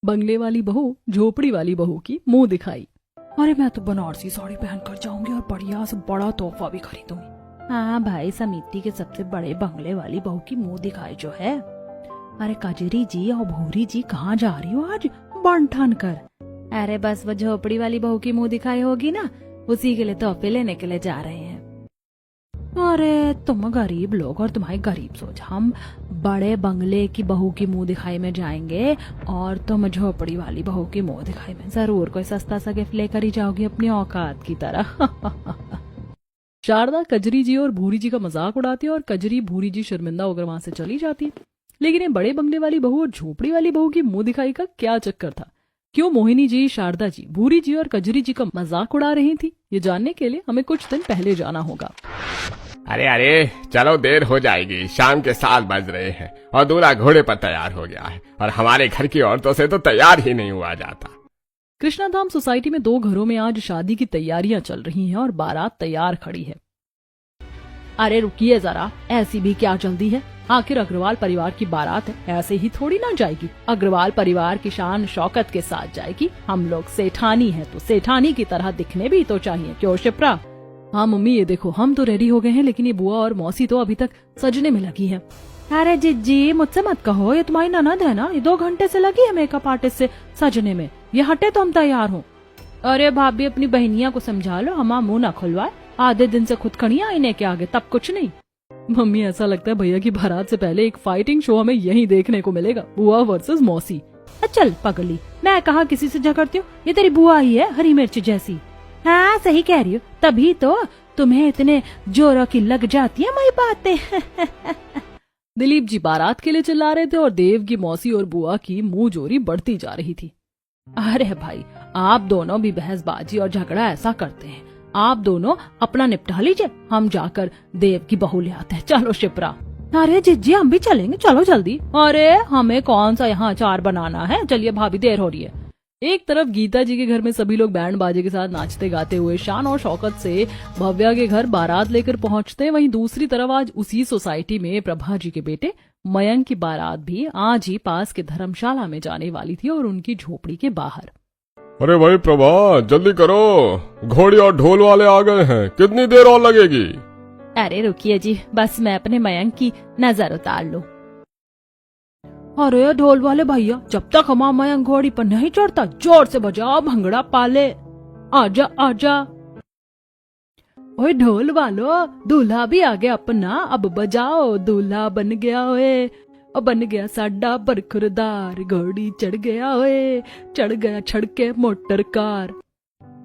बंगले वाली बहू झोपड़ी वाली बहू की मुंह दिखाई। अरे मैं तो बनारसी साड़ी पहन कर जाऊंगी और बढ़िया से बड़ा तोहफा भी खरीदूंगी। हाँ भाई, समिति के सबसे बड़े बंगले वाली बहू की मुंह दिखाई जो है। अरे कजरी जी और भूरी जी कहाँ जा रही हो आज बन ठान कर? अरे बस वो झोपड़ी वाली बहू की मुंह दिखाई होगी ना, उसी के लिए तोहफे लेने के लिए जा रहे हैं। अरे तुम गरीब लोग और तुम्हारी गरीब सोच, हम बड़े बंगले की बहू की मुंह दिखाई में जाएंगे और तुम झोपड़ी वाली बहू की मुंह दिखाई में जरूर कोई सस्ता सा गिफ्ट लेकर ही जाओगी अपनी औकात की तरह। शारदा कजरी जी और भूरी जी का मजाक उड़ाती है और कजरी भूरी जी शर्मिंदा होकर वहां से चली जाती है। लेकिन ये बड़े बंगले वाली बहू और झोपड़ी वाली बहू की मुंह दिखाई का क्या चक्कर था? क्यों मोहिनी जी, शारदा जी, भूरी जी और कजरी जी का मजाक उड़ा रही थी? ये जानने के लिए हमें कुछ दिन पहले जाना होगा। अरे चलो, देर हो जाएगी। शाम के 7 बज रहे हैं और दूल्हा घोड़े पर तैयार हो गया है और हमारे घर की औरतों से तो तैयार ही नहीं हुआ जाता। कृष्णाधाम सोसाइटी में 2 घरों में आज शादी की तैयारियां चल रही हैं और बारात तैयार खड़ी है। अरे रुकिए जरा, ऐसी भी क्या जल्दी है? आखिर अग्रवाल परिवार की बारात है, ऐसे ही थोड़ी ना जाएगी। अग्रवाल परिवार की शान शौकत के साथ जाएगी। हम लोग सेठानी हैं तो सेठानी की तरह दिखने भी तो चाहिए, क्यों शिप्रा? हाँ मम्मी, ये देखो हम तो रेडी हो गए हैं, लेकिन ये बुआ और मौसी तो अभी तक सजने में लगी हैं। अरे जिज्जी, मुझसे मत कहो, ये तुम्हारी ननद है ना, ये 2 घंटे से लगी है मेकअप आर्टिस्ट से सजने में। ये हटे तो हम तैयार हो। अरे भाभी, अपनी बहनिया को समझा लो, हमारा मुंह ना खुलवाए। आधे दिन से खुद खड़ी आईने के आगे, तब कुछ नहीं। मम्मी, ऐसा लगता है भैया की बारात से पहले एक फाइटिंग शो हमें यहीं देखने को मिलेगा, बुआ वर्सेस मौसी। चल पगली, मैं कहा किसी से झगड़ती हूँ, ये तेरी बुआ ही है, हरी मिर्च जैसी। हाँ सही कह रही हो, तभी तो तुम्हें इतने जोरों की लग जाती है मेरी बातें। दिलीप जी बारात के लिए चिल्ला रहे थे और देव की मौसी और बुआ की मुंह जोरी बढ़ती जा रही थी। अरे भाई, आप दोनों भी बहसबाजी और झगड़ा ऐसा करते हैं, आप दोनों अपना निपटा लीजिए, हम जाकर देव की बहू ले आते हैं। चलो शिप्रा। अरे जिज्जी, हम भी चलेंगे, चलो जल्दी। अरे हमें कौन सा यहाँ अचार बनाना है, चलिए भाभी, देर हो रही है। एक तरफ गीता जी के घर में सभी लोग बैंड बाजे के साथ नाचते गाते हुए शान और शौकत से भव्या के घर बारात लेकर पहुंचते, वहीं दूसरी तरफ आज उसी सोसाइटी में प्रभा जी के बेटे मयंक की बारात भी आज ही पास के धर्मशाला में जाने वाली थी और उनकी झोपड़ी के बाहर। अरे भाई प्रभा, जल्दी करो, घोड़ी और ढोल वाले आ गए हैं, कितनी देर और लगेगी? अरे रुकिए जी, बस मैं अपने मयंक की नजर उतार लूं। अरे ढोल वाले भैया, जब तक हमारा मयंक घोड़ी पर नहीं चढ़ता, जोर से बजाओ भंगड़ा पाले। आजा आजा। ओए ढोल वालो, दूल्हा भी आ गया अपना, अब बजाओ, दूल्हा बन गया ओए, अब बन गया साडा बरखुरदार, घोड़ी चढ़ गया ओए, चढ़ गया छड़के मोटर कार।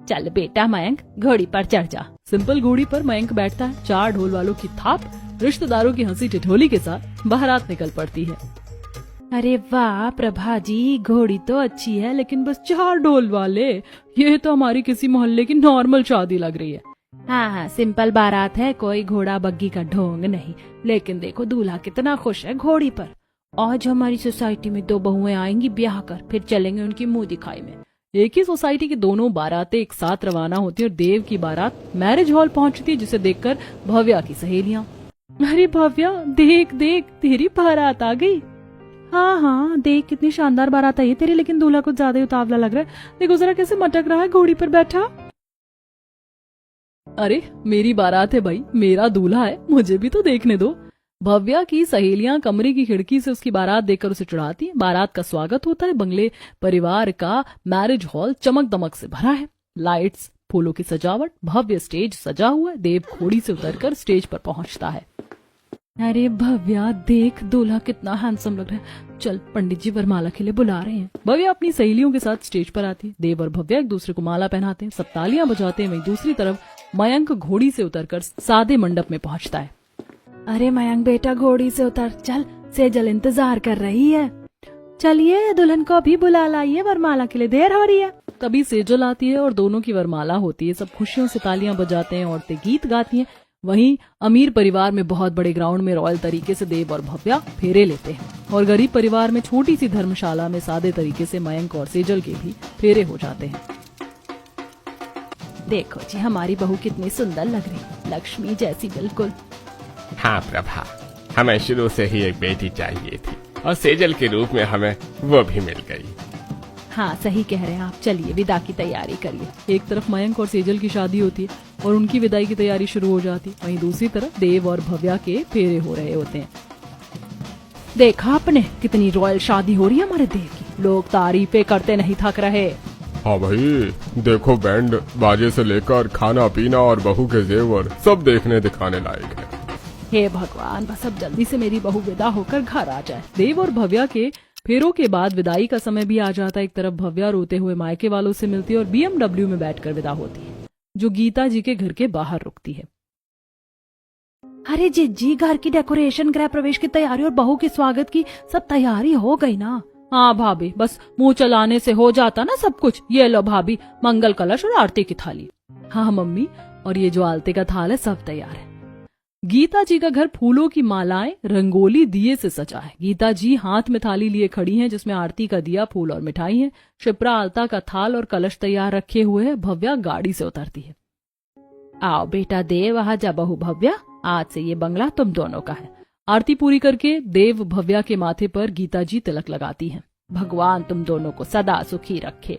चल बेटा मयंक, घोड़ी पर चढ़ जा। सिंपल घोड़ी पर मयंक बैठता है। 4 ढोल वालों की थाप, रिश्तेदारों की हंसी ठिठोली के साथ बारात निकल पड़ती है। अरे वाह प्रभा जी, घोड़ी तो अच्छी है, लेकिन बस 4 ढोल वाले, ये तो हमारी किसी मोहल्ले की नॉर्मल शादी लग रही है। हाँ, सिंपल बारात है, कोई घोड़ा बग्गी का ढोंग नहीं, लेकिन देखो दूल्हा कितना खुश है घोड़ी पर। आज हमारी सोसाइटी में 2 बहुएं आएंगी ब्याह कर, फिर चलेंगे उनकी मुंह दिखाई में। एक ही सोसाइटी की दोनों बारातें एक साथ रवाना होती है और देव की बारात मैरिज हॉल पहुंचती है, जिसे देखकर भव्या की सहेलियां, अरे भव्या देख देख, तेरी बारात आ गई। हाँ, देख कितनी शानदार बारात आई है तेरी, लेकिन दूल्हा कुछ ज्यादा ही उतावला लग रहा है, देखो जरा कैसे मटक रहा है घोड़ी पर बैठा। अरे मेरी बारात है भाई, मेरा दूल्हा है, मुझे भी तो देखने दो। भव्या की सहेलियां कमरे की खिड़की से उसकी बारात देखकर उसे चिढ़ाती हैं। बारात का स्वागत होता है। बंगले परिवार का मैरिज हॉल चमक दमक से भरा है, लाइट्स, फूलों की सजावट, भव्य स्टेज सजा हुआ है। देव घोड़ी से उतरकर स्टेज पर पहुंचता है। अरे भव्या देख, दूल्हा कितना हैंडसम लग रहा है, चल पंडित जी वरमाला के लिए बुला रहे हैं। भव्या अपनी सहेलियों के साथ स्टेज पर आती है। देव और भव्या एक दूसरे को माला पहनाते हैं, सब तालियां बजाते हैं। वहीं दूसरी तरफ मयंक घोड़ी से उतरकर सादे मंडप में पहुंचता है। अरे मयंक बेटा, घोड़ी से उतर, चल, सेजल इंतजार कर रही है। चलिए दुल्हन को भी बुला लाइए, वरमाला के लिए देर हो रही है। तभी सेजल आती है और दोनों की वरमाला होती है। सब खुशियों से तालियां बजाते हैं, औरतें गीत गाती हैं। वहीं अमीर परिवार में बहुत बड़े ग्राउंड में रॉयल तरीके से देव और भव्या फेरे लेते हैं और गरीब परिवार में छोटी सी धर्मशाला में सादे तरीके से मयंक और सेजल के भी फेरे हो जाते हैं। देखो जी, हमारी बहू कितनी सुंदर लग रही, लक्ष्मी जैसी बिल्कुल। हाँ प्रभा, हमें शुरू से ही एक बेटी चाहिए थी और सेजल के रूप में हमें वो भी मिल गई। हाँ सही कह रहे हैं आप, चलिए विदा की तैयारी करिए। एक तरफ मयंक और सेजल की शादी होती है और उनकी विदाई की तैयारी शुरू हो जाती है, वहीं दूसरी तरफ देव और भव्या के फेरे हो रहे होते हैं। देखा आपने कितनी रॉयल शादी हो रही है हमारे देव की, लोग तारीफें करते नहीं थक रहे। हाँ भाई, देखो बैंड बाजे से लेकर खाना पीना और बहू के जेवर सब देखने दिखाने लायक है। हे भगवान, बस अब जल्दी से मेरी बहू विदा होकर घर आ जाए। देव और भव्या के फेरों के बाद विदाई का समय भी आ जाता है। एक तरफ भव्या रोते हुए मायके वालों से मिलती है और BMW में बैठकर विदा होती है, जो गीता जी के घर के बाहर रुकती है। अरे जी, घर की डेकोरेशन, गृह प्रवेश की तैयारी और बहू के स्वागत की सब तैयारी हो गई ना? हाँ भाभी, बस मुंह चलाने से हो जाता ना सब कुछ। ये लो भाभी, मंगल कलश और आरती की थाली। हाँ मम्मी, और ये जो आलते का थाल है सब तैयार है। गीता जी का घर फूलों की मालाएं, रंगोली, दिए से सजा है। गीता जी हाथ में थाली लिए खड़ी हैं जिसमें आरती का दिया, फूल और मिठाई है। शिप्रा आलता का थाल और कलश तैयार रखे हुए है। भव्या गाड़ी से उतरती है। आओ बेटा देव, आ जा बहू भव्या, आज से ये बंगला तुम दोनों का है। आरती पूरी करके देव भव्या के माथे पर गीता जी तिलक लगाती हैं। भगवान तुम दोनों को सदा सुखी रखे।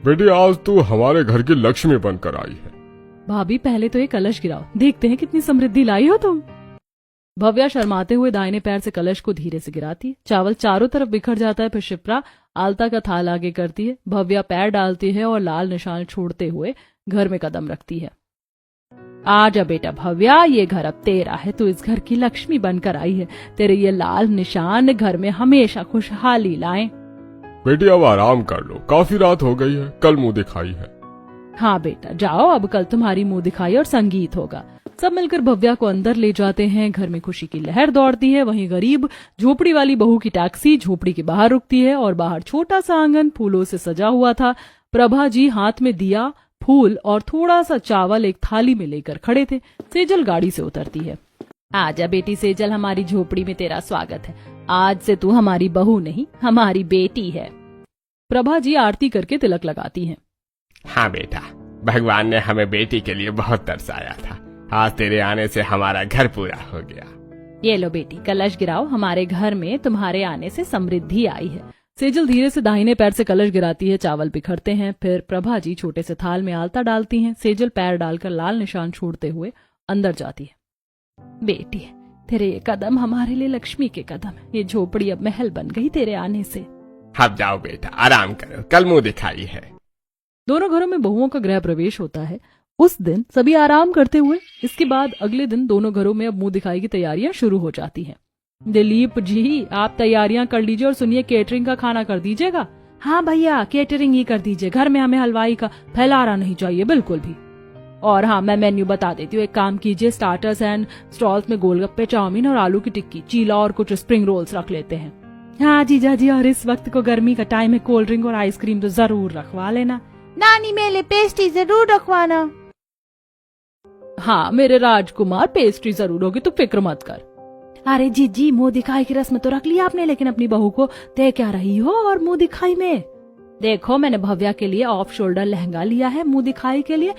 बेटी, आज तू हमारे घर की लक्ष्मी बनकर आई है। भाभी पहले तो ये कलश गिराओ, देखते हैं कितनी समृद्धि लाई हो तुम। भव्या शर्माते हुए दाहिने पैर से कलश को धीरे से गिराती है। चावल चारों तरफ बिखर जाता है। फिर शिप्रा आलता का थाल आगे करती है। भव्या पैर डालती है और लाल निशान छोड़ते हुए घर में कदम रखती है। आजा बेटा भव्या, ये घर अब तेरा है, तू इस घर की लक्ष्मी बनकर आई है। तेरे ये लाल निशान घर में हमेशा खुशहाली लाएं। बेटी अब आराम कर लो, काफी रात हो गई है, कल मुंह दिखाई है। हाँ बेटा जाओ, अब कल तुम्हारी मुंह दिखाई और संगीत होगा। सब मिलकर भव्या को अंदर ले जाते हैं। घर में खुशी की लहर दौड़ती है। वहीं गरीब झोपड़ी वाली बहू की टैक्सी झोपड़ी के बाहर रुकती है और बाहर छोटा सा आंगन फूलों से सजा हुआ था। प्रभा जी हाथ में दिया, फूल और थोड़ा सा चावल एक थाली में लेकर खड़े थे। सेजल गाड़ी से उतरती है। आजा बेटी सेजल, हमारी झोपड़ी में तेरा स्वागत है। आज से तू हमारी बहू नहीं, हमारी बेटी है। प्रभा जी आरती करके तिलक लगाती हैं। हाँ बेटा, भगवान ने हमें बेटी के लिए बहुत तरसाया था। आज तेरे आने से हमारा घर पूरा हो गया। ये लो बेटी, कलश गिराओ, हमारे घर में तुम्हारे आने से समृद्धि आई है। सेजल धीरे से दाहिने पैर से कलश गिराती है। चावल बिखरते हैं। फिर प्रभा जी छोटे से थाल में आलता डालती हैं। सेजल पैर डालकर लाल निशान छोड़ते हुए अंदर जाती है। बेटी तेरे ये कदम हमारे लिए लक्ष्मी के कदम है। ये झोपड़ी अब महल बन गई तेरे आने से। अब जाओ बेटा, आराम करो, कल मुंह दिखाई है। दोनों घरों में बहुओं का गृह प्रवेश होता है। उस दिन सभी आराम करते हुए, इसके बाद अगले दिन दोनों घरों में अब मुंह दिखाई की तैयारियां शुरू हो जाती हैं। दिलीप जी आप तैयारियां कर लीजिए और सुनिए केटरिंग का खाना कर दीजिएगा। हाँ भैया, केटरिंग ही कर दीजिए। घर में हमें हलवाई का फैलाना नहीं चाहिए बिल्कुल भी। और हाँ, मैं मेन्यू बता देती हूँ। एक काम कीजिए, स्टार्टर्स एंड स्टॉल्स में गोलगप्पे, चाउमीन और आलू की टिक्की, चीला और कुछ स्प्रिंग रोल्स रख लेते हैं। हाँ जीजा जी, और इस वक्त को गर्मी का टाइम है, कोल्ड ड्रिंक और आइसक्रीम तो जरूर रखवा लेना। नानी मेरे पेस्ट्री जरूर रखवाना। हाँ मेरे राजकुमार, पेस्ट्री जरूर होगी, तू फिक्र मत कर। अरे जीजी, मुंह दिखाई की रस्म तो रख लिया आपने, लेकिन अपनी बहू को दे क्या रही हो? और मुंह दिखाई में देखो, मैंने भव्या के लिए ऑफ शोल्डर लहंगा लिया है मुंह दिखाई के लिए।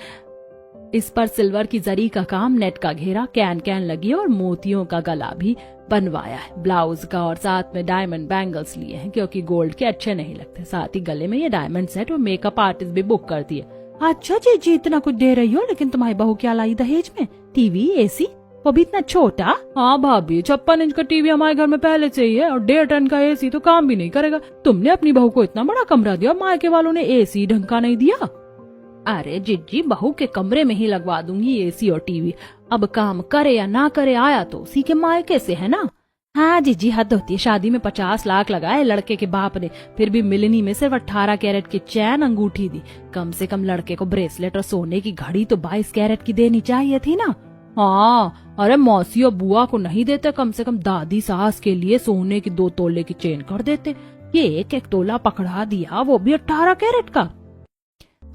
इस पर सिल्वर की जरी का काम, नेट का घेरा, कैन कैन लगी और मोतियों का गला भी बनवाया है ब्लाउज का, और साथ में डायमंड बैंगल्स लिए हैं क्योंकि गोल्ड के अच्छे नहीं लगते। साथ ही गले में ये डायमंड सेट और मेकअप आर्टिस्ट भी बुक कर दिए। अच्छा जी, इतना कुछ दे रही हो, लेकिन तुम्हारी बहू क्या लाई दहेज में? टीवी, एसी, वो भी इतना छोटा? हाँ भाभी, 56 इंच का टीवी हमारे घर में पहले से ही है और 1.5 टन का एसी तो काम भी नहीं करेगा। तुमने अपनी बहू को इतना बड़ा कमरा दिया और मायके वालों ने एसी ढंग का नहीं दिया। अरे जिज्जी, बहू के कमरे में ही लगवा दूंगी एसी और टीवी। अब काम करे या ना करे, आया तो उसी के मायके से है ना। हाँ जिज्जी, हद होती है। शादी में 50 लाख लगाए लड़के के बाप ने, फिर भी मिलनी में सिर्फ 18 कैरेट की चैन अंगूठी दी। कम से कम लड़के को ब्रेसलेट और सोने की घड़ी तो 22 कैरेट की देनी चाहिए थी ना। हाँ, अरे मौसी और बुआ को नहीं देते, कम से कम दादी सास के लिए सोने की 2 तोले की चेन कर देते। ये 1-1 तोला पकड़ा दिया, वो भी 18 कैरेट का।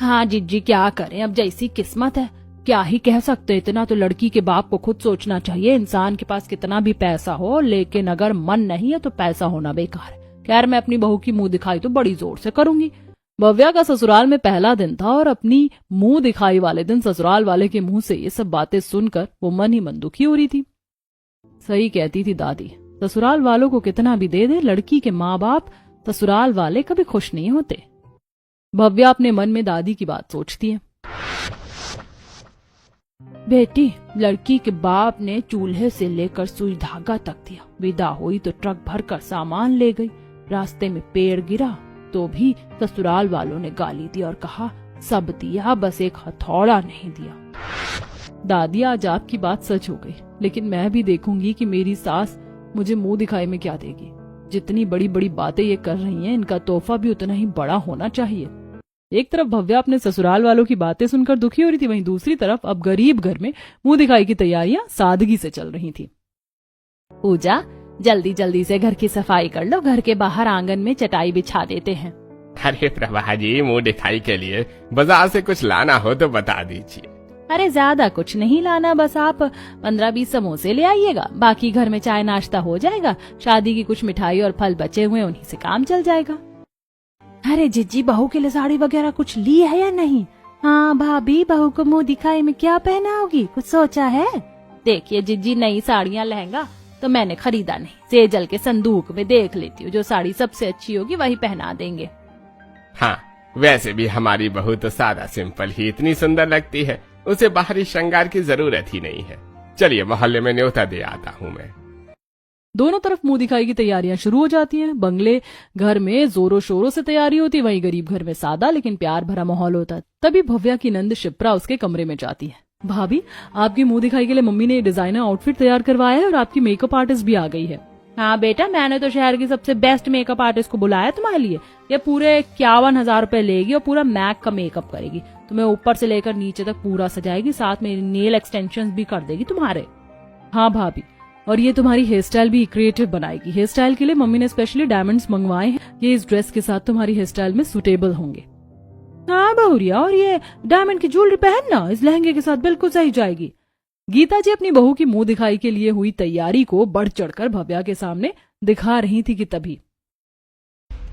हाँ जिज्जी, क्या करें, अब जैसी किस्मत है, क्या ही कह सकते। इतना तो लड़की के बाप को खुद सोचना चाहिए। इंसान के पास कितना भी पैसा हो, लेकिन अगर मन नहीं है तो पैसा होना बेकार है। खैर, मैं अपनी बहू की मुंह दिखाई तो बड़ी जोर से करूंगी। भव्या का ससुराल में पहला दिन था और अपनी मुंह दिखाई वाले दिन ससुराल वाले के मुंह से ये सब बातें सुनकर वो मन ही मन दुखी हो रही थी। सही कहती थी दादी, ससुराल वालों को कितना भी दे दे, लड़की के माँ बाप ससुराल वाले कभी खुश नहीं होते। भव्या अपने मन में दादी की बात सोचती है। बेटी, लड़की के बाप ने चूल्हे से लेकर सुई धागा तक दिया। विदा हुई तो ट्रक भरकर सामान ले गई। रास्ते में पेड़ गिरा तो भी ससुराल वालों ने गाली दी और कहा सब दिया, बस एक हथौड़ा नहीं दिया। दादी, आज आपकी बात सच हो गई, लेकिन मैं भी देखूंगी कि मेरी सास मुझे मुंह दिखाई में क्या देगी। जितनी बड़ी बड़ी बातें ये कर रही हैं, इनका तोहफा भी उतना ही बड़ा होना चाहिए। एक तरफ भव्या अपने ससुराल वालों की बातें सुनकर दुखी हो रही थी, वहीं दूसरी तरफ अब गरीब घर में मुंह दिखाई की तैयारियां सादगी से चल रही थी। पूजा, जल्दी जल्दी से घर की सफाई कर लो, घर के बाहर आंगन में चटाई बिछा देते हैं। अरे प्रभा जी, मुंह दिखाई के लिए बाजार से कुछ लाना हो तो बता दीजिए। अरे ज्यादा कुछ नहीं लाना, बस आप 15-20 समोसे ले आइएगा, बाकी घर में चाय नाश्ता हो जाएगा। शादी की कुछ मिठाई और फल बचे हुए, उन्हीं से काम चल जाएगा। अरे जिज्जी, बहू के लिए साड़ी वगैरह कुछ ली है या नहीं? हाँ भाभी, बहू को मुंह दिखाई में क्या पहनाओगी, कुछ सोचा है? देखिए जिज्जी, नई साड़ियाँ लहंगा तो मैंने खरीदा नहीं, सेजल के संदूक में देख लेती हूँ, जो साड़ी सबसे अच्छी होगी वही पहना देंगे। हाँ, वैसे भी हमारी बहू तो सादा सिंपल ही इतनी सुंदर लगती है, उसे बाहरी श्रृंगार की जरूरत ही नहीं है। चलिए मोहल्ले में न्योता दे आता हूँ मैं। दोनों तरफ मुंह दिखाई की तैयारियां शुरू हो जाती हैं। बंगले घर में जोरों शोरों से तैयारी होती है, वहीं गरीब घर में सादा लेकिन प्यार भरा माहौल होता है। तभी भव्या की नंद शिप्रा उसके कमरे में जाती है। भाभी, आपकी मुंह दिखाई के लिए मम्मी ने डिजाइनर आउटफिट तैयार करवाया है और आपकी मेकअप आर्टिस्ट भी आ गई है। हाँ बेटा, मैंने तो शहर की सबसे बेस्ट मेकअप आर्टिस्ट को बुलाया तुम्हारे लिए। ये पूरे 51,000 रुपए लेगी और पूरा मैक का मेकअप करेगी। तुम्हें ऊपर से लेकर नीचे तक पूरा सजाएगी, साथ में नेल एक्सटेंशन भी कर देगी तुम्हारे। हाँ भाभी, और ये तुम्हारी हेयर स्टाइल भी क्रिएटिव बनाएगी। हेयर स्टाइल के लिए मम्मी ने स्पेशली डायमंड्स मंगवाए हैं, ये इस ड्रेस के साथ तुम्हारी हेयर स्टाइल में सुटेबल होंगे। हाँ बहुरिया, और ये डायमंड की ज्वेलरी पहनना इस लहंगे के साथ बिल्कुल सही जाएगी। गीता जी अपनी बहू की मुंह दिखाई के लिए हुई तैयारी को बढ़ चढ़कर भव्या के सामने दिखा रही थी कि तभी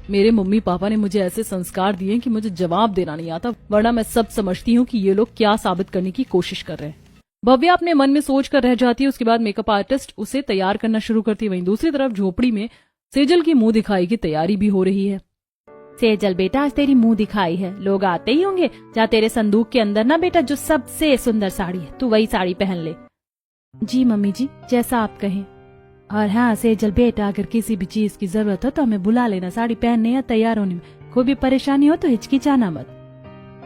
मेरे मम्मी पापा ने मुझे ऐसे संस्कार दिए कि मुझे जवाब देना नहीं आता, वरना मैं सब समझती हूँ कि ये लोग क्या साबित करने की कोशिश कर रहे हैं। भव्या अपने मन में सोच कर रह जाती है। उसके बाद मेकअप आर्टिस्ट उसे तैयार करना शुरू करती है। वहीं दूसरी तरफ झोपड़ी में सेजल की मुंह दिखाई की तैयारी भी हो रही है। सेजल बेटा, आज तेरी मुंह दिखाई है, लोग आते ही होंगे। जा तेरे संदूक के अंदर ना बेटा जो सबसे सुंदर साड़ी है, तू वही साड़ी पहन ले। जी मम्मी जी, जैसा आप कहें। और हाँ सेजल बेटा, अगर किसी भी चीज की जरूरत हो तो हमें बुला लेना, साड़ी पहनने या तैयार होने में कोई भी परेशानी हो तो हिचकिचाना मत।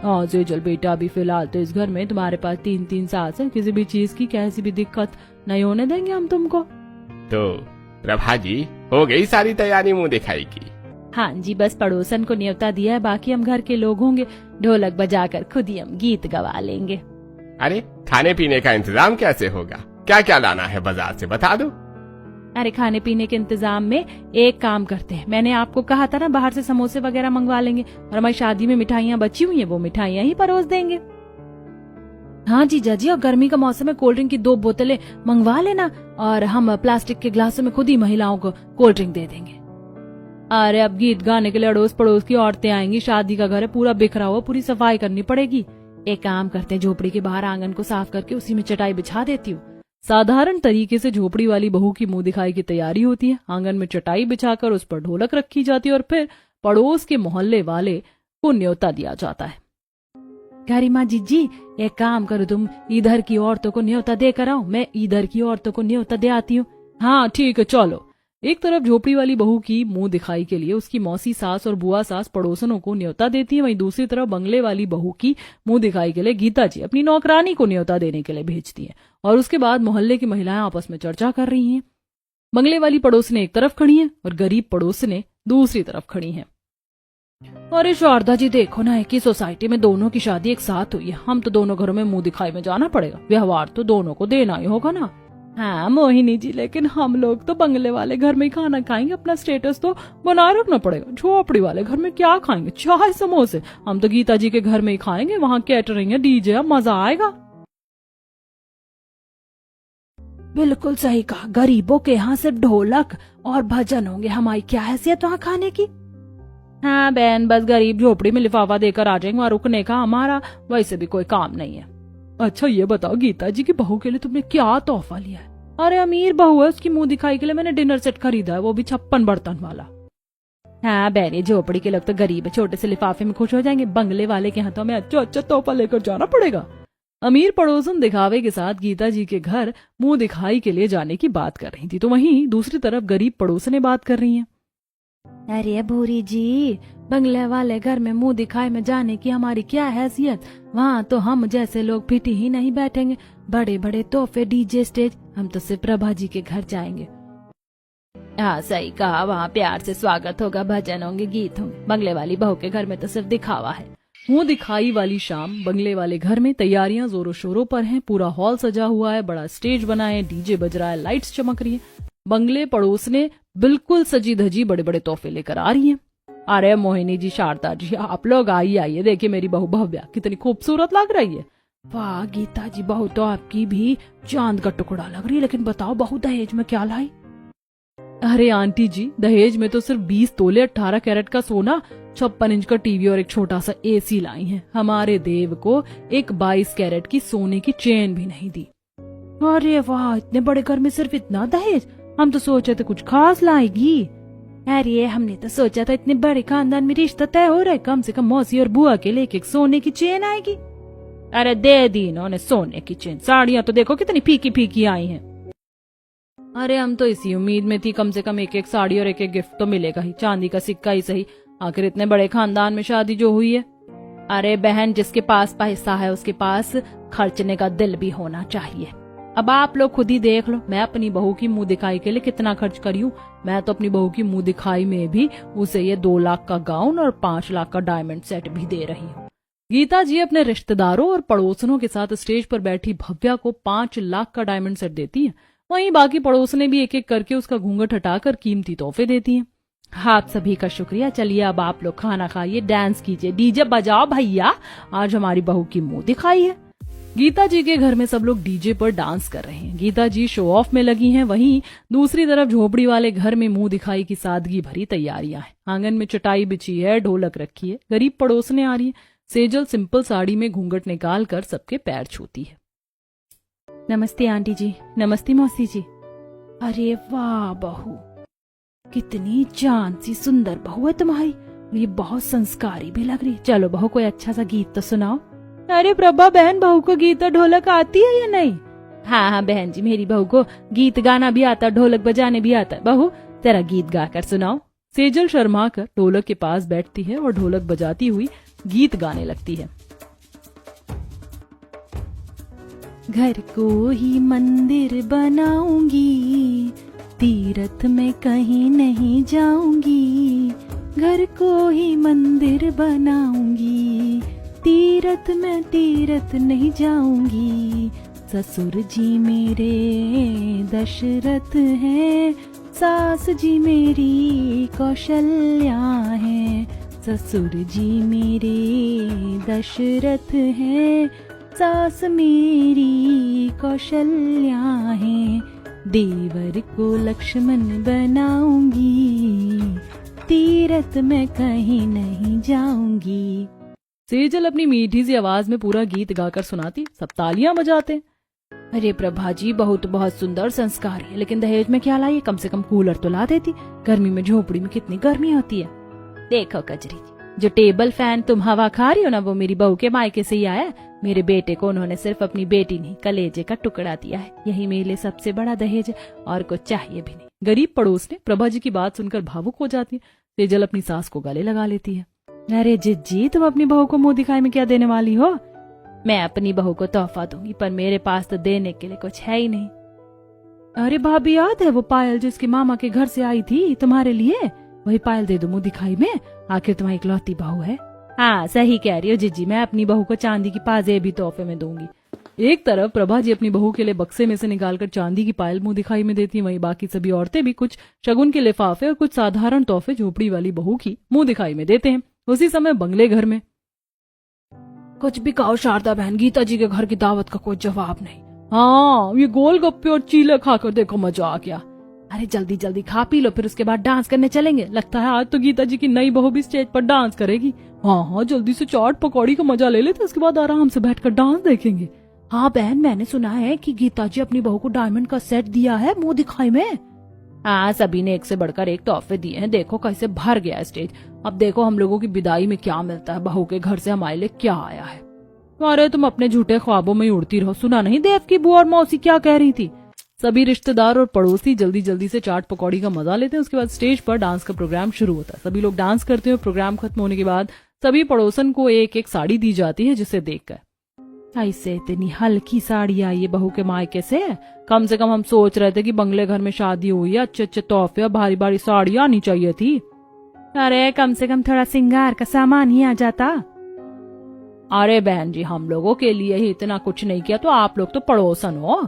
हाँ सेजल बेटा, अभी फिलहाल तो इस घर में तुम्हारे पास 3 सास है, किसी भी चीज की कैसी भी दिक्कत नहीं होने देंगे हम तुमको। तो प्रभा जी, हो गई सारी तैयारी मुंह दिखाई की? हाँ जी, बस पड़ोसन को न्योता दिया है, बाकी हम घर के लोग होंगे, ढोलक बजाकर खुद ही हम गीत गवा लेंगे। अरे खाने पीने का इंतजाम कैसे होगा? क्या क्या लाना है बाजार से बता दो। अरे खाने पीने के इंतजाम में एक काम करते हैं, मैंने आपको कहा था ना बाहर से समोसे वगैरह मंगवा लेंगे, और हमारी शादी में मिठाइयाँ बची हुई हैं, वो मिठाइयाँ ही परोस देंगे। हाँ जीजा जी, और गर्मी का मौसम है, कोल्ड ड्रिंक की 2 बोतलें मंगवा लेना, और हम प्लास्टिक के ग्लासों में खुद ही महिलाओं को कोल्ड ड्रिंक दे देंगे। अरे अब गीत गाने के लिए अड़ोस पड़ोस की औरतें आएंगी, शादी का घर है पूरा बिखरा हुआ, पूरी सफाई करनी पड़ेगी। एक काम करते हैं, झोपड़ी के बाहर आंगन को साफ करके उसी में चटाई बिछा देती हूँ। साधारण तरीके से झोपड़ी वाली बहू की मुंह दिखाई की तैयारी होती है। आंगन में चटाई बिछाकर उस पर ढोलक रखी जाती है और फिर पड़ोस के मोहल्ले वाले को न्योता दिया जाता है। गरिमा जीजी, एक काम करो, तुम इधर की औरतों को न्योता देकर आओ, मैं इधर की औरतों को न्योता दे आती हूँ। हाँ ठीक है, चलो। एक तरफ झोपड़ी वाली बहू की मुंह दिखाई के लिए उसकी मौसी सास और बुआ सास पड़ोसनों को न्योता देती है, वहीं दूसरी तरफ बंगले वाली बहू की मुंह दिखाई के लिए गीता जी अपनी नौकरानी को न्योता देने के लिए भेजती है। और उसके बाद मोहल्ले की महिलाएं आपस में चर्चा कर रही हैं। बंगले वाली पड़ोसने एक तरफ खड़ी है और गरीब पड़ोसने दूसरी तरफ खड़ी है। अरे शारदा जी देखो ना, एक ही सोसाइटी में दोनों की शादी एक साथ हुई है, हम तो दोनों घरों में मुंह दिखाई में जाना पड़ेगा, व्यवहार तो दोनों को देना ही होगा ना। हाँ मोहिनी जी, लेकिन हम लोग तो बंगले वाले घर में ही खाना खाएंगे, अपना स्टेटस तो बनाए रखना पड़ेगा। झोपड़ी वाले घर में क्या खाएंगे, चाय समोसे? हम तो गीता जी के घर में ही खाएंगे, वहाँ कैटरिंग है, डीजे है, मजा आएगा। बिल्कुल सही कहा, गरीबों के यहाँ सिर्फ ढोलक और भजन होंगे, हमारी क्या हैसियत वहाँ खाने की। हाँ बहन, बस गरीब झोपड़ी में लिफाफा देकर आ जाएंगे, वहाँ रुकने का हमारा वैसे भी कोई काम नहीं है। अच्छा ये बताओ, गीता जी की बहू के लिए तुमने क्या तोहफा लिया है? अरे अमीर बहू है, उसकी मुंह दिखाई के लिए मैंने डिनर सेट खरीदा है, वो भी 56 बर्तन वाला। हाँ बहन, ये झोपड़ी के लोग तो गरीब है, छोटे से लिफाफे में खुश हो जाएंगे, बंगले वाले के हाथों में अच्छा अच्छा तोहफा लेकर जाना पड़ेगा। अमीर पड़ोसन दिखावे के साथ गीता जी के घर मुंह दिखाई के लिए जाने की बात कर रही थी, तो वहीं दूसरी तरफ गरीब पड़ोसने बात कर रही हैं। अरे भूरी जी, बंगले वाले घर में मुंह दिखाई में जाने की हमारी क्या हैसियत, वहाँ तो हम जैसे लोग फिटी ही नहीं बैठेंगे, बड़े बड़े तोहफे, डीजे, स्टेज, हम तो सिर्फ प्रभा जी के घर जाएंगे। हाँ सही कहा, वहाँ प्यार से स्वागत होगा, भजन होंगे, गीत होंगे, बंगले वाली बहू के घर में तो सिर्फ दिखावा है। मुंह दिखाई वाली शाम बंगले वाले घर में तैयारियां जोरों शोरों पर हैं, पूरा हॉल सजा हुआ है, बड़ा स्टेज बना है, डीजे बज रहा है, लाइट्स चमक रही है। बंगले पड़ोस ने बिल्कुल सजी धजी बड़े बड़े तोहफे लेकर आ रही हैं। अरे मोहिनी जी, शारदा जी, आप लोग आइए, देखिए मेरी बहू भव्या कितनी खूबसूरत लग रही है। वाह गीता जी, बहू तो आपकी भी चांद का टुकड़ा लग रही है, लेकिन बताओ बहू दहेज में क्या लाई? अरे आंटी जी, दहेज में तो सिर्फ 20 तोले 18 कैरेट का सोना, 56 इंच का टीवी और एक छोटा सा एसी लाई है। हमारे देव को एक 22 कैरेट की सोने की चेन भी नहीं दी। अरे वाह, इतने बड़े घर में सिर्फ इतना दहेज, हम तो सोचे थे कुछ खास लाएगी। अरे हमने तो सोचा था इतने बड़े खानदान में रिश्ता तय हो रहा है, कम से कम मौसी और बुआ के लिए एक सोने की चेन आएगी। अरे दे दी इन्होंने सोने की चेन, साड़ियां तो देखो कितनी फीकी फीकी आई हैं। अरे हम तो इसी उम्मीद में थी, कम से कम एक एक साड़ी और एक एक गिफ्ट तो मिलेगा ही, चांदी का सिक्का ही सही, आखिर इतने बड़े खानदान में शादी जो हुई है। अरे बहन, जिसके पास पैसा है उसके पास खर्चने का दिल भी होना चाहिए। अब आप लोग खुद ही देख लो, मैं अपनी बहू की मुंह दिखाई के लिए कितना खर्च करी हूँ। मैं तो अपनी बहू की मुंह दिखाई में भी उसे ये 2 लाख का गाउन और 5 लाख का डायमंड सेट भी दे रही हूँ। गीता जी अपने रिश्तेदारों और पड़ोसनों के साथ स्टेज पर बैठी भव्या को 5 लाख का डायमंड सेट देती है। वहीं बाकी पड़ोसने भी एक एक करके उसका घूंघट हटाकर कीमती तोहफे देती हैं। आप सभी का शुक्रिया। चलिए अब आप लोग खाना खाइए, डांस कीजिए, डीजे बजाओ भैया, आज हमारी बहू की मुंह दिखाई है। गीता जी के घर में सब लोग डीजे पर डांस कर रहे हैं। गीता जी शो ऑफ में लगी हैं, वहीं दूसरी तरफ झोपड़ी वाले घर में मुंह दिखाई की सादगी भरी तैयारियां हैं। आंगन में चटाई बिछी है, ढोलक रखी है, गरीब पड़ोसने आ रही है। सेजल सिंपल साड़ी में घूंघट निकाल कर सबके पैर छूती है। नमस्ते आंटी जी, नमस्ते मौसी जी। अरे वाह बहू, कितनी चांद सी सुंदर बहू है तुम्हारी, ये बहुत संस्कारी भी लग रही। चलो बहू कोई अच्छा सा गीत तो सुनाओ। अरे प्रभा बहन, बहू को गीत और ढोलक आती है या नहीं? हाँ हाँ बहन जी, मेरी बहू को गीत गाना भी आता, ढोलक बजाने भी आता। बहू तेरा गीत गाकर सुनाओ। सेजल शर्मा कर ढोलक के पास बैठती है और ढोलक बजाती हुई गीत गाने लगती है। घर को ही मंदिर बनाऊंगी, तीरथ में कहीं नहीं जाऊंगी। घर को ही मंदिर बनाऊंगी, तीरथ में तीरथ नहीं जाऊंगी। ससुर जी मेरे दशरथ हैं, सास जी मेरी कौशल्या है। ससुर जी मेरे दशरथ हैं, सास मेरी कौशल्या है। देवर को लक्ष्मण बनाऊंगी, तीरथ में कहीं नहीं जाऊंगी। सेजल अपनी मीठी सी आवाज में पूरा गीत गाकर सुनाती, सब तालियां बजाते। अरे प्रभा जी, बहुत बहुत सुंदर संस्कारी है, लेकिन दहेज में क्या लाई? कम से कम कूलर तो ला देती, गर्मी में झोपड़ी में कितनी गर्मी होती है। देखो कजरी जी, जो टेबल फैन तुम हवा खा रही हो ना, वो मेरी बहू के मायके से ही आया है। मेरे बेटे को उन्होंने सिर्फ अपनी बेटी नहीं, कलेजे का टुकड़ा दिया है। यही मेरे लिए सबसे बड़ा दहेज है, और कुछ चाहिए भी नहीं। गरीब पड़ोस ने प्रभा जी की बात सुनकर भावुक हो जाती है। सेजल अपनी सास को गले लगा लेती है। अरे जिज्जी, तुम अपनी बहू को मुंह दिखाई में क्या देने वाली हो? मैं अपनी बहू को तोहफा दूंगी, पर मेरे पास तो देने के लिए कुछ है ही नहीं। अरे भाभी, याद है वो पायल जो इसके मामा के घर से आई थी तुम्हारे लिए? वही पायल दे दो मुंह दिखाई में, आखिर तुम्हारी इकलौती बहू है। हाँ सही कह रही हो जिज्जी, मैं अपनी बहू को चांदी की पाजे भी तोहफे में दूंगी। एक तरफ प्रभा जी अपनी बहू के लिए बक्से में से निकालकर चांदी की पायल मुंह दिखाई में देती, वहीं बाकी सभी औरतें भी कुछ शगुन के लिफाफे और कुछ साधारण तोहफे झोपड़ी वाली बहू की मुंह दिखाई में देते हैं। उसी समय बंगले घर में, कुछ भी कहो शारदा बहन, गीता जी के घर की दावत का कोई जवाब नहीं। हाँ, ये गोलगप्पे और चीले खाकर देखो मजा आ गया। अरे जल्दी जल्दी खा पी लो, फिर उसके बाद डांस करने चलेंगे। लगता है आज तो गीता जी की नई बहू भी स्टेज पर डांस करेगी। हाँ हाँ, जल्दी से चाट पकौड़ी का मजा ले लेते, उसके बाद आराम से बैठकर डांस देखेंगे। हाँ बहन, मैंने सुना है कि गीता जी अपनी बहू को डायमंड का सेट दिया है मुंह दिखाई में। हाँ, सभी ने एक से बढ़कर एक तोहफे दिए हैं। देखो कैसे भर गया है स्टेज। अब देखो हम लोगों की विदाई में क्या मिलता है, बहू के घर से हमारे लिए क्या आया है। अरे तुम अपने झूठे ख्वाबों में ही उड़ती रहो। सुना नहीं देव की बुआ और मौसी क्या कह रही थी। सभी रिश्तेदार और पड़ोसी जल्दी जल्दी से चाट पकौड़ी का मजा लेते हैं। उसके बाद स्टेज पर डांस का प्रोग्राम शुरू होता है। सभी लोग डांस करते हैं। प्रोग्राम खत्म होने के बाद सभी पड़ोसन को एक एक साड़ी दी जाती है, जिसे देखकर ऐसे इतनी हल्की साड़ी आई है बहू के मायके से कम हम सोच रहे थे कि बंगले घर में शादी हुई है, अच्छे अच्छे तोहफे और भारी भारी साड़ी आनी चाहिए थी। अरे कम से कम थोड़ा सिंगार का सामान ही आ जाता। अरे बहन जी, हम लोगों के लिए ही इतना कुछ नहीं किया तो आप लोग तो पड़ोसन हो।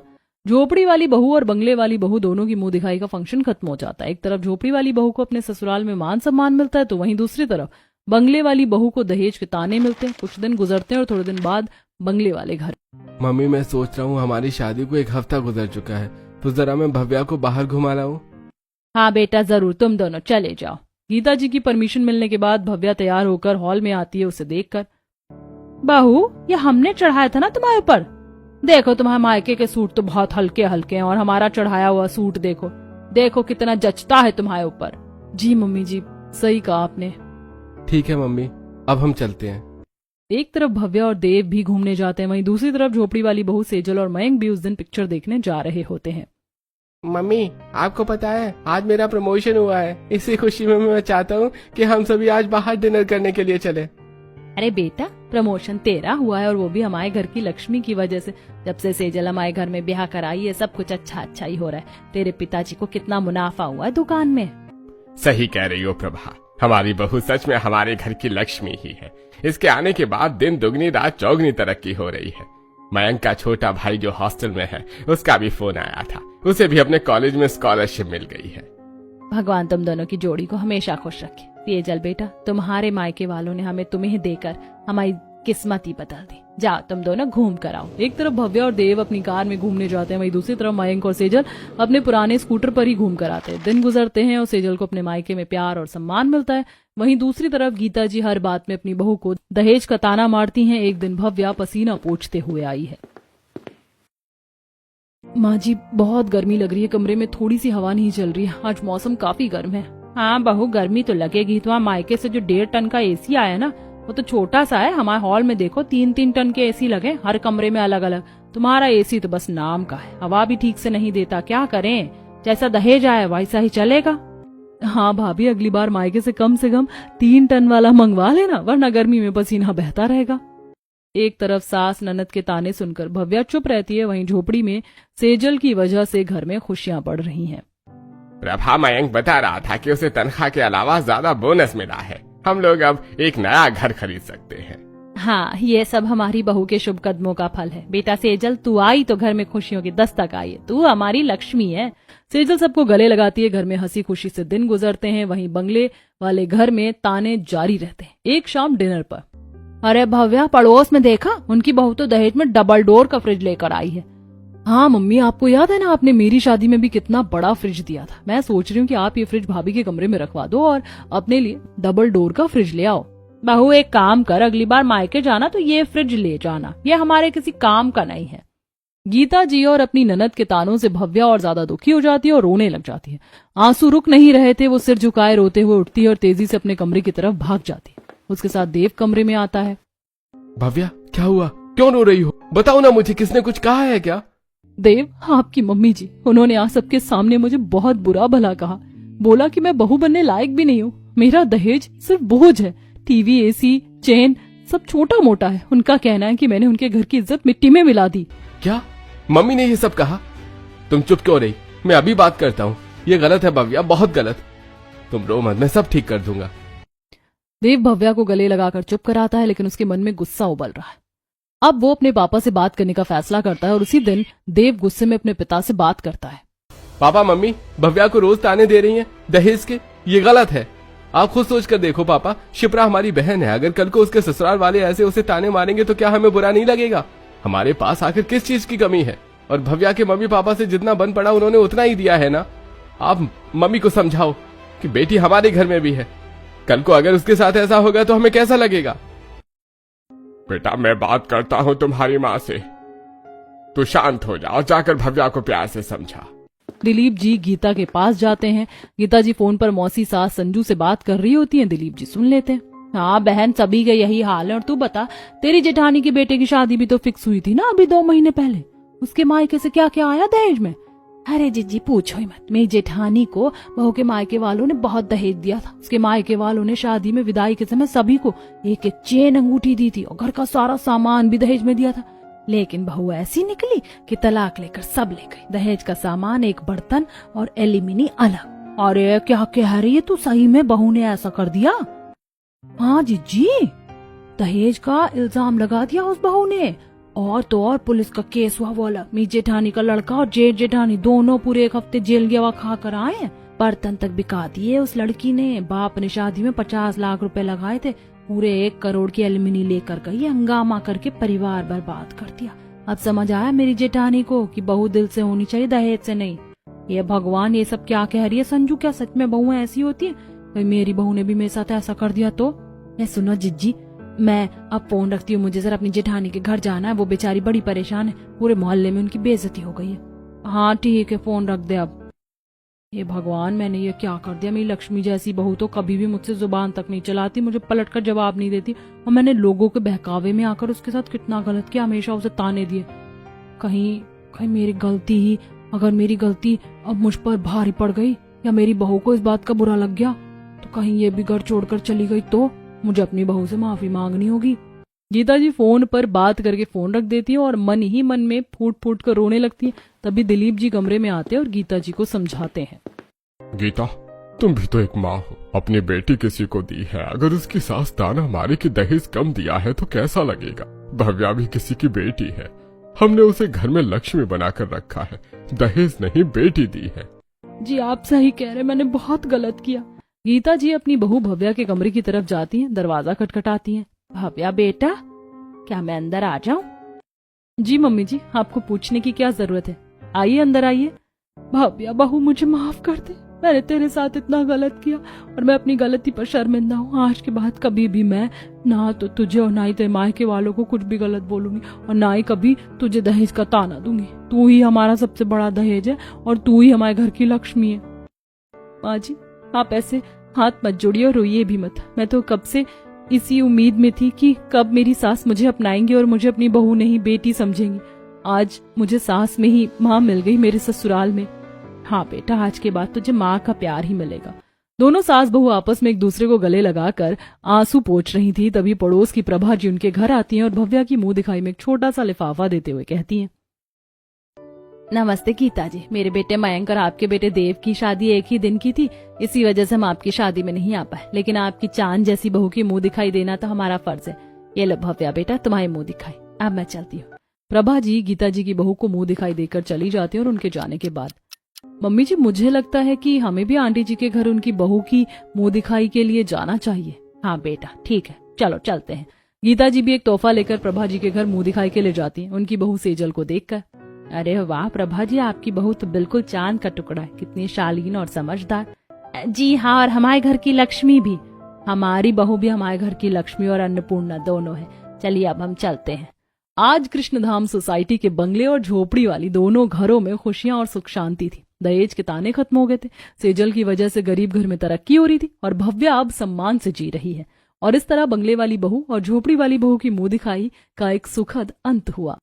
झोपड़ी वाली बहू और बंगले वाली बहू दोनों की मुंह दिखाई का फंक्शन खत्म हो जाता है। एक तरफ झोपड़ी वाली बहू को अपने ससुराल में मान सम्मान मिलता है, तो वहीं दूसरी तरफ बंगले वाली बहू को दहेज के ताने मिलते हैं। कुछ दिन गुजरते हैं और थोड़े दिन बाद बंगले वाले घर। मम्मी, मैं सोच रहा हूँ हमारी शादी को 1 हफ्ता गुजर चुका है, तो जरा मैं भव्या को बाहर घुमा लाऊं। हाँ बेटा, जरूर, तुम दोनों चले जाओ। गीता जी की परमिशन मिलने के बाद भव्या तैयार होकर हॉल में आती है। उसे देखकर, बहू ये हमने चढ़ाया था ना तुम्हारे ऊपर। देखो तुम्हारे मायके के सूट तो बहुत हल्के हल्के हैं और हमारा चढ़ाया हुआ सूट देखो देखो कितना जचता है तुम्हारे ऊपर। जी मम्मी जी, सही कहा आपने। ठीक है मम्मी, अब हम चलते हैं। एक तरफ भव्या और देव भी घूमने जाते हैं, वहीं दूसरी तरफ झोपड़ी वाली बहू सेजल और मयंक भी उस दिन पिक्चर देखने जा रहे होते हैं। मम्मी, आपको पता है आज मेरा प्रमोशन हुआ है। इसी खुशी में मैं चाहता हूँ कि हम सभी आज बाहर डिनर करने के लिए चले। अरे बेटा, प्रमोशन तेरा हुआ है और वो भी हमारे घर की लक्ष्मी की वजह से। जब से सेजल हमारे घर में ब्याह कराई है, सब कुछ अच्छा ही हो रहा है। तेरे पिताजी को कितना मुनाफा हुआ है दुकान में। सही कह रही हो प्रभा, हमारी बहू सच में हमारे घर की लक्ष्मी ही है। इसके आने के बाद दिन दुगनी रात चौगनी तरक्की हो रही है। मयंक का छोटा भाई जो हॉस्टल में है, उसका भी फोन आया था। उसे भी अपने कॉलेज में स्कॉलरशिप मिल गई है। भगवान तुम दोनों की जोड़ी को हमेशा खुश रखे। सेजल बेटा, तुम्हारे मायके वालों ने हमें तुम्हें देकर हमारी किस्मत ही बदल दी। जाओ तुम दोनों घूम कर आओ। एक तरफ भव्या और देव अपनी कार में घूमने जाते हैं, वहीं दूसरी तरफ मयंक और सेजल अपने पुराने स्कूटर पर ही घूम कर आते हैं। दिन गुजरते हैं और सेजल को अपने मायके में प्यार और सम्मान मिलता है। वहीं दूसरी तरफ गीता जी हर बात में अपनी बहू को दहेज का ताना मारती हैं। एक दिन भव्या पसीना पोंछते हुए आई है। माँ जी, बहुत गर्मी लग रही है, कमरे में थोड़ी सी हवा नहीं चल रही है। आज मौसम काफी गर्म है। हाँ बहू, गर्मी तो लगेगी। तुम्हारे मायके से जो 1.5 टन का एसी आया ना, वो तो छोटा सा है। हमारे हॉल में देखो 3-3 टन के एसी लगे, हर कमरे में अलग अलग। तुम्हारा एसी तो बस नाम का है, हवा भी ठीक से नहीं देता। क्या करें, जैसा दहेज आया वैसा ही चलेगा। हाँ भाभी, अगली बार मायके से कम 3 टन वाला मंगवा लेना, वरना गर्मी में पसीना बहता रहेगा। एक तरफ सास ननद के ताने सुनकर भव्या चुप रहती है, वहीं झोपड़ी में सेजल की वजह से घर में खुशियां बढ़ रही हैं। प्रभा, मयंक बता रहा था कि उसे तनख्वाह के अलावा ज्यादा बोनस मिला है। हम लोग अब एक नया घर खरीद सकते हैं। हाँ, ये सब हमारी बहू के शुभ कदमों का फल है। बेटा सेजल, तू आई तो घर में खुशियों की दस्तक आई है। तू हमारी लक्ष्मी है। सेजल सबको गले लगाती है। घर में हंसी खुशी से दिन गुजरते हैं। वहीं बंगले वाले घर में ताने जारी रहते हैं। एक शाम डिनर पर, अरे भव्या, पड़ोस में देखा, उनकी बहू तो दहेज में डबल डोर का फ्रिज लेकर आई है। हाँ मम्मी, आपको याद है ना, आपने मेरी शादी में भी कितना बड़ा फ्रिज दिया था। मैं सोच रही हूँ कि आप ये फ्रिज भाभी के कमरे में रखवा दो और अपने लिए डबल डोर का फ्रिज ले आओ। बहू एक काम कर, अगली बार मायके जाना तो ये फ्रिज ले जाना, ये हमारे किसी काम का नहीं है। गीता जी और अपनी ननद के तानों से भव्या और ज्यादा दुखी हो जाती है और रोने लग जाती है। आंसू रुक नहीं रहे थे, वो सिर झुकाए रोते हुए उठती है और तेजी से अपने कमरे की तरफ भाग जाती है। उसके साथ देव कमरे में आता है। भव्या, क्या हुआ? क्यों रो रही हो? बताओ ना मुझे, किसने कुछ कहा है क्या? देव, आपकी मम्मी जी, उन्होंने आज सबके सामने मुझे बहुत बुरा भला कहा। बोला कि मैं बहू बनने लायक भी नहीं हूँ। मेरा दहेज सिर्फ बोझ है। टीवी, एसी, चेन सब छोटा मोटा है। उनका कहना है कि मैंने उनके घर की इज्जत मिट्टी में मिला दी। क्या मम्मी ने ये सब कहा? तुम चुप क्यों रही? मैं अभी बात करता हूँ। ये गलत है भव्या, बहुत गलत। तुम रो मत, मैं सब ठीक कर दूंगा। देव भव्या को गले लगाकर चुप कराता है, लेकिन उसके मन में गुस्सा उबल रहा है। अब वो अपने पापा से बात करने का फैसला करता है और उसी दिन देव गुस्से में अपने पिता से बात करता है। पापा, मम्मी भव्या को रोज ताने दे रही हैं दहेज के। ये गलत है। आप खुद सोच कर देखो पापा, शिप्रा हमारी बहन है। अगर कल को उसके ससुराल वाले ऐसे उसे ताने मारेंगे तो क्या हमें बुरा नहीं लगेगा? हमारे पास आखिर किस चीज की कमी है? और भव्या के मम्मी पापा से जितना बन पड़ा उन्होंने उतना ही दिया है ना। आप मम्मी को समझाओ कि बेटी हमारे घर में भी है। कल को अगर उसके साथ ऐसा होगा तो हमें कैसा लगेगा? बेटा, मैं बात करता हूँ तुम्हारी माँ से। तू शांत हो जा और जाकर भव्या को प्यार से समझा। दिलीप जी गीता के पास जाते हैं। गीता जी फोन पर मौसी सास संजू से बात कर रही होती हैं। दिलीप जी सुन लेते हैं। हाँ बहन, सभी का यही हाल है। और तू बता, तेरी जेठानी के बेटे की शादी भी तो फिक्स हुई थी ना अभी 2 महीने पहले। उसके मायके से क्या क्या आया दहेज में? अरे जीजी पूछो ही मत। मेरी जेठानी को बहू के मायके वालों ने बहुत दहेज दिया था। उसके मायके वालों ने शादी में विदाई के समय सभी को एक एक चेन अंगूठी दी थी और घर का सारा सामान भी दहेज में दिया था। लेकिन बहू ऐसी निकली कि तलाक लेकर सब ले गई। दहेज का सामान, एक बर्तन और एल्यूमिनी अलग। अरे क्या कह रही है तू? सही में बहू ने ऐसा कर दिया? हाँ जीजी, दहेज का इल्जाम लगा दिया उस बहू ने। और तो और पुलिस का केस हुआ। वो अलग, मेरी जेठानी का लड़का और जेठ जेठानी दोनों पूरे 1 हफ्ते जेल गया खा कर आए। बर्तन तक बिका दिए उस लड़की ने। बाप ने शादी में 50 लाख रुपए लगाए थे, पूरे 1 करोड़ की एल्यूमिनी लेकर गई। हंगामा करके परिवार बर्बाद कर दिया। अब समझ आया मेरी जेठानी को कि बहू दिल से होनी चाहिए, दहेज से नहीं। ये भगवान, ये सब क्या कह रही है संजू? क्या सच में बहुएं ऐसी होती है? मेरी बहू ने भी मेरे साथ ऐसा कर दिया तो? सुनो जिज्जी, मैं अब फोन रखती हूँ। मुझे जरा अपनी जेठानी के घर जाना है। वो बेचारी बड़ी परेशान है। पूरे मोहल्ले में उनकी बेइज्जती हो गई है। हाँ ठीक है, फोन रख दे अब। ये भगवान, मैंने ये क्या कर दिया? मेरी लक्ष्मी जैसी बहू तो कभी भी मुझसे जुबान तक नहीं चलाती, मुझे पलट कर जवाब नहीं देती। और मैंने लोगों के बहकावे में आकर उसके साथ कितना गलत किया, हमेशा उसे ताने दिए। कहीं मेरी गलती ही, अगर मेरी गलती अब मुझ पर भारी पड़ गई या मेरी बहू को इस बात का बुरा लग गया तो कहीं ये भी घर छोड़कर चली गई तो मुझे अपनी बहू से माफी मांगनी होगी। गीता जी फोन पर बात करके फोन रख देती है और मन ही मन में फूट फूट कर रोने लगती है। तभी दिलीप जी कमरे में आते हैं और गीता जी को समझाते हैं। गीता, तुम भी तो एक माँ हो, अपनी बेटी किसी को दी है। अगर उसकी सास ताना मारे कि दहेज कम दिया है तो कैसा लगेगा? भव्या भी किसी की बेटी है। हमने उसे घर में लक्ष्मी बनाकर रखा है, दहेज नहीं बेटी दी है। जी आप सही कह रहे, मैंने बहुत गलत किया। गीता जी अपनी बहू भव्या के कमरे की तरफ जाती हैं। दरवाजा खटखटाती हैं। भव्या बेटा, क्या मैं अंदर आ जाऊं? जी मम्मी जी, आपको पूछने की क्या जरूरत है, आइए अंदर आइए। भव्या बहू, मुझे माफ कर दे। मैंने तेरे साथ इतना गलत किया और मैं अपनी गलती पर शर्मिंदा हूँ। आज के बाद कभी भी मैं ना तो तुझे और ना ही तेरे मायके वालों को कुछ भी गलत बोलूंगी और ना ही कभी तुझे दहेज का ताना दूंगी। तू ही हमारा सबसे बड़ा दहेज है और तू ही हमारे घर की लक्ष्मी है। माँ जी, आप ऐसे हाथ मत जोड़िए और रोइए भी मत। मैं तो कब से इसी उम्मीद में थी कि कब मेरी सास मुझे अपनाएंगी और मुझे अपनी बहू नहीं बेटी समझेंगी। आज मुझे सास में ही माँ मिल गई मेरे ससुराल में। हाँ बेटा, आज के बाद तुझे माँ का प्यार ही मिलेगा। दोनों सास बहू आपस में एक दूसरे को गले लगाकर आंसू पोंछ रही थी। तभी पड़ोस की प्रभा जी उनके घर आती हैं और भव्या की मुंह दिखाई में एक छोटा सा लिफाफा देते हुए कहती हैं, नमस्ते गीता जी, मेरे बेटे मयंक और आपके बेटे देव की शादी एक ही दिन की थी, इसी वजह से हम आपकी शादी में नहीं आ पाए। लेकिन आपकी चांद जैसी बहू की मुंह दिखाई देना तो हमारा फर्ज है। ये लो भव्या बेटा, तुम्हारी मुंह दिखाई। अब मैं चलती हूँ। प्रभा जी गीता जी की बहू को मुंह दिखाई देकर चली जाती है और उनके जाने के बाद, मम्मी जी मुझे लगता है कि हमें भी आंटी जी के घर उनकी बहू की मुंह दिखाई के लिए जाना चाहिए। हाँ बेटा ठीक है, चलो चलते हैं। गीता जी भी एक तोहफा लेकर प्रभा जी के घर मुंह दिखाई के ले जाती हैं, उनकी बहू सेजल को देखकर। अरे वाह प्रभा जी, आपकी बहू तो बिल्कुल चांद का टुकड़ा है, कितनी शालीन और समझदार। जी हाँ, और हमारे घर की लक्ष्मी भी। हमारी बहू भी हमारे घर की लक्ष्मी और अन्नपूर्णा दोनों है। चलिए अब हम चलते हैं। आज कृष्णधाम सोसाइटी के बंगले और झोपड़ी वाली दोनों घरों में खुशियां और सुख शांति थी। दहेज के ताने खत्म हो गए थे। सेजल की वजह से गरीब घर में तरक्की हो रही थी और भव्या अब सम्मान से जी रही है। और इस तरह बंगले वाली बहू और झोपड़ी वाली बहू की मुंह दिखाई का एक सुखद अंत हुआ।